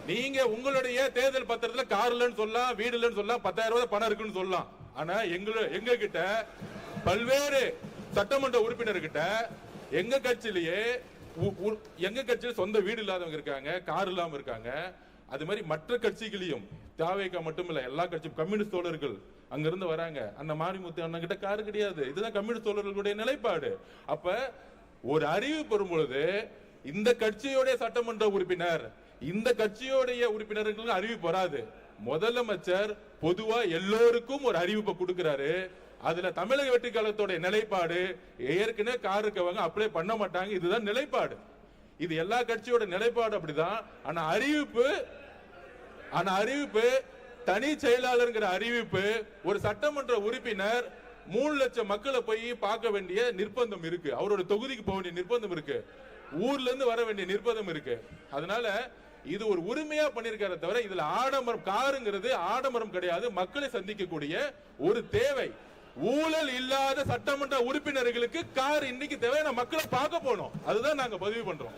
நீங்க உங்களுடைய தேர்தல் பத்திரத்துல கார் இல்லன்னு சொல்லலாம், வீடு இல்லன்னு சொல்லலாம், 10,000 ரூபாய் பணம் இருக்குன்னு சொல்லலாம். ஆனா எங்க கிட்ட பல்வேறு சட்டமன்ற உறுப்பினர்கிட்ட எங்க கட்சியில சொந்த வீடு இல்லாதவங்க இருக்காங்க, கார் இல்லாம இருக்காங்க. அது மாதிரி மற்ற கட்சிகளையும் தாவேகா மட்டும் இல்ல, எல்லா கட்சியும் கம்யூனிஸ்ட் தோழர்கள் அங்க இருந்து வராங்க. அந்த மாரிமுத்து அண்ணன் கிட்ட காரு கிடையாது. இதுதான் கம்யூனிஸ்ட் தோழர்களுடைய நிலைப்பாடு. அப்ப ஒரு அறிவு பெறும் பொழுது இந்த கட்சியோடைய சட்டமன்ற உறுப்பினர், இந்த கட்சியோடைய உறுப்பினர்களுக்கு அறிவிப்பு வராது. முதலமைச்சர் பொதுவா எல்லோருக்கும் ஒரு அறிவிப்பை கொடுக்கிறாரு. அதுல தமிழக வெற்றி கழகத்தோட நிலைப்பாடு, ஏற்கனவே கார் இருக்கவங்க அப்ளை பண்ண மாட்டாங்க, இதுதான் நிலைப்பாடு. இது எல்லா கட்சியோட நிலைப்பாடு அப்படிதான். ஆனா அறிவிப்பு தனி செயலாளர்ங்கிற அறிவிப்பு, ஒரு சட்டமன்ற உறுப்பினர் 3 லட்சம் மக்களை போய் பார்க்க வேண்டிய நிர்பந்தம் இருக்கு, அவரோட தொகுதிக்கு போக வேண்டிய நிர்பந்தம் இருக்கு, ஊர்ல இருந்து வர வேண்டிய நிர்பந்தம் இருக்கு. அதனால இது ஒரு உரிமையா பண்ணிருக்கார தவிர இதுல ஆடம்பரம், காருங்கிறது ஆடம்பரம் கிடையாது, மக்களை சந்திக்கக்கூடிய ஒரு தேவை. ஊழல் இல்லாத சட்டமன்ற உறுப்பினர்களுக்கு கார் இன்னைக்கு தேவை, மக்களை பார்க்க போனோம், அதுதான் நாங்க பதிவு பண்றோம்.